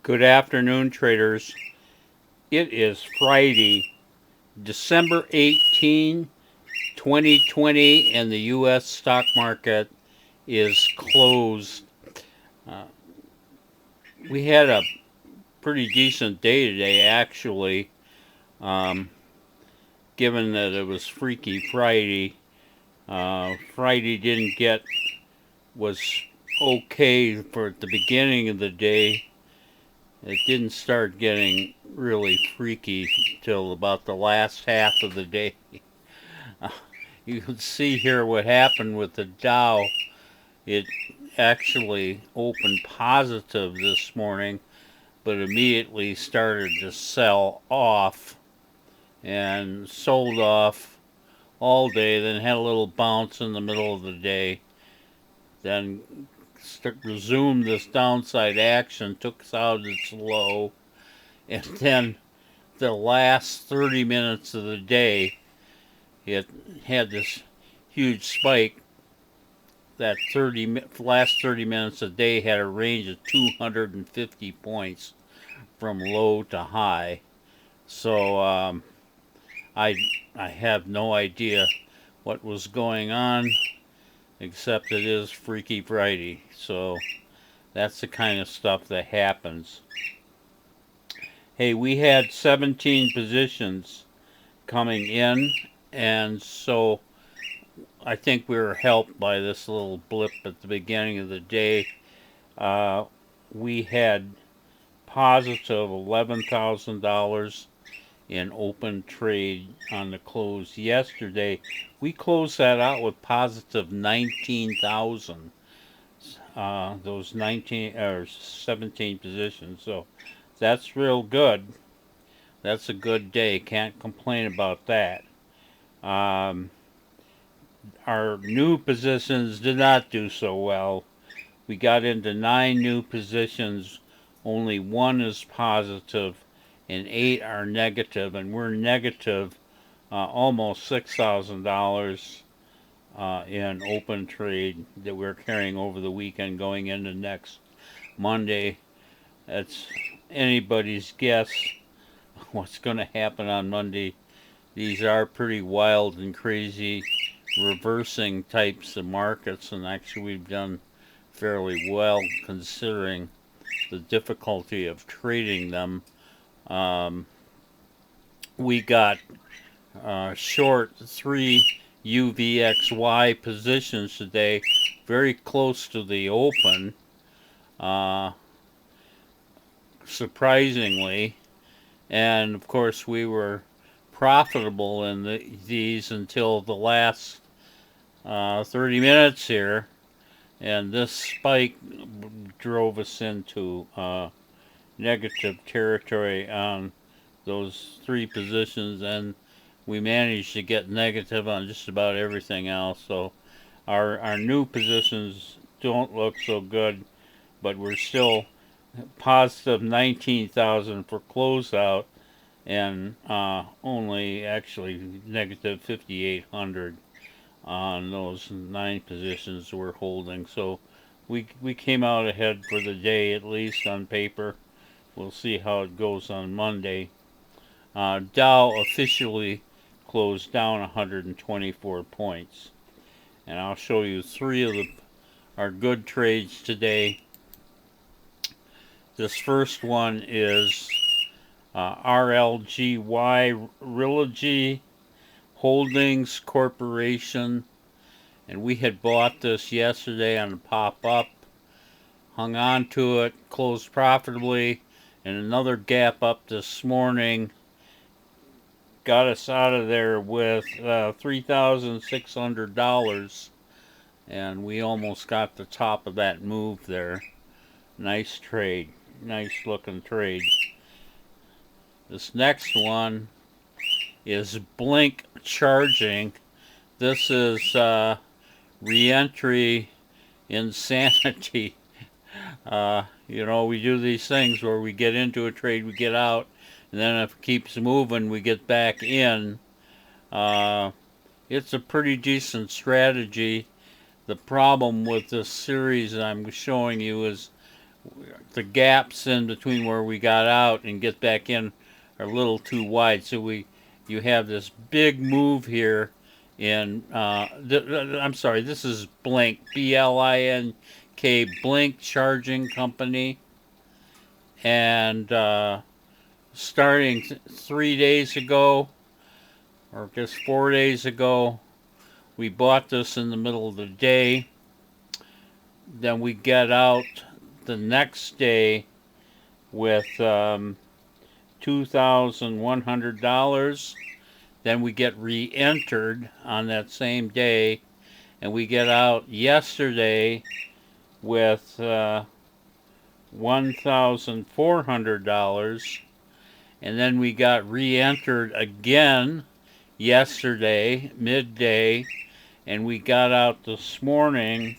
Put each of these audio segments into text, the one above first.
Good afternoon, traders. It is Friday, December 18, 2020, and the U.S. stock market is closed. Uh, we had a pretty decent day today, actually, um, given that it was Freaky Friday. Friday didn't get, was okay for at the beginning of the day. It didn't start getting really freaky till about the last half of the day. Uh, you can see here what happened with the Dow. It actually opened positive this morning, but immediately started to sell off and sold off all day, then had a little bounce in the middle of the day, then resumed this downside action, took us out its low, and then the last 30 minutes of the day, it had this huge spike. That last 30 minutes a day had a range of 250 points from low to high. So I I have no idea what was going on, except it is Freaky Friday. So that's the kind of stuff that happens. Hey, we had 17 positions coming in, and so I think we were helped by this little blip at the beginning of the day. Uh, we had positive $11,000 in open trade on the close yesterday. We closed that out with positive 19,000. Those 19 or 17 positions. So that's real good. That's a good day. Can't complain about that. Um, our new positions did not do so well. We got into 9 new positions, only 1 is positive, and 8 are negative, and we're negative almost $6,000 in open trade that we're carrying over the weekend going into next Monday. That's anybody's guess what's going to happen on Monday. These are pretty wild and crazy reversing types of markets, and actually we've done fairly well considering the difficulty of trading them. Um, we got short 3 UVXY positions today, very close to the open, uh, surprisingly. And of course, we were profitable in these until the last 30 minutes here. And this spike drove us into negative territory on those 3 positions, and we managed to get negative on just about everything else. So our new positions don't look so good, but we're still positive 19,000 for closeout, and only actually negative 5,800 on those 9 positions we're holding. So we came out ahead for the day, at least on paper. We'll see how it goes on Monday. Dow officially closed down 124 points. And I'll show you 3 of our good trades today. This first one is RLGY, Rilogy Holdings Corporation. And we had bought this yesterday on a pop-up, hung on to it, closed profitably, and another gap up this morning got us out of there with $3,600, and we almost got the top of that move there. Nice trade, nice looking trade. This next one is Blink Charging. This is Reentry Insanity. We do these things where we get into a trade, we get out, and then if it keeps moving, we get back in. It's a pretty decent strategy. The problem with this series I'm showing you is the gaps in between where we got out and get back in are a little too wide. So you have this big move here in I'm sorry, this is Blink, BLINK, Blink Charging Company, and starting 3 days ago, or I guess 4 days ago, we bought this in the middle of the day. Then we get out the next day with $2,100. Then we get re-entered on that same day, and we get out yesterday with $1,400, and then we got re-entered again yesterday midday, and we got out this morning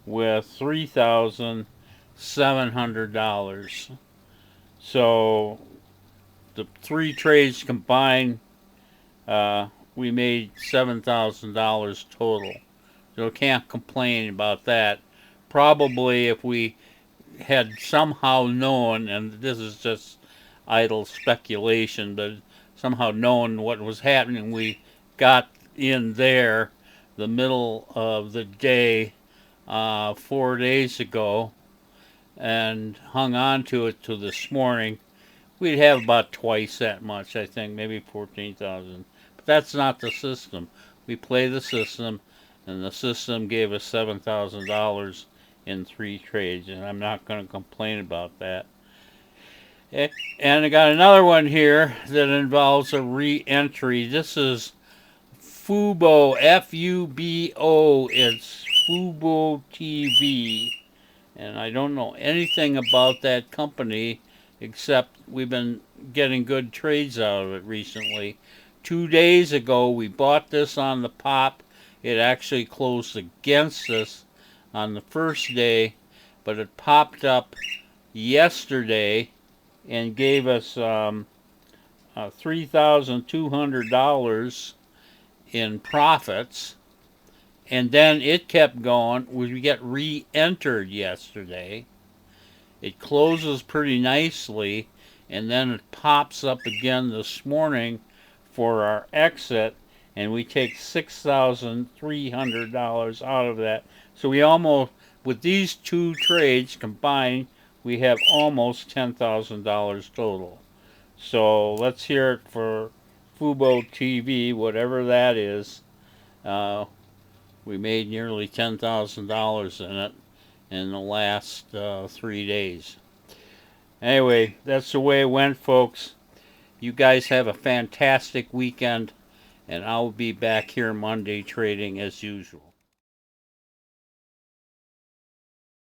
with $3,700. So the three trades combined, we made $7,000 total. So can't complain about that. Probably if we had somehow known, and this is just idle speculation, but somehow known what was happening, we got in there the middle of the day 4 days ago and hung on to it till this morning, we'd have about twice that much, I think, maybe 14,000. But that's not the system. We play the system, and the system gave us $7,000 in three trades, and I'm not going to complain about that. And I got another one here that involves a re-entry. This is Fubo, Fubo. It's Fubo TV. And I don't know anything about that company except we've been getting good trades out of it recently. 2 days ago, we bought this on the pop. It actually closed against us on the first day, but it popped up yesterday and gave us $3,200 in profits. And then it kept going. We get re-entered yesterday. It closes pretty nicely, and then it pops up again this morning for our exit, and we take $6,300 out of that. So we almost, with these two trades combined, we have almost $10,000 total. So let's hear it for Fubo TV, whatever that is. We made nearly $10,000 in it in the last 3 days. Anyway, that's the way it went, folks. You guys have a fantastic weekend, and I'll be back here Monday trading as usual.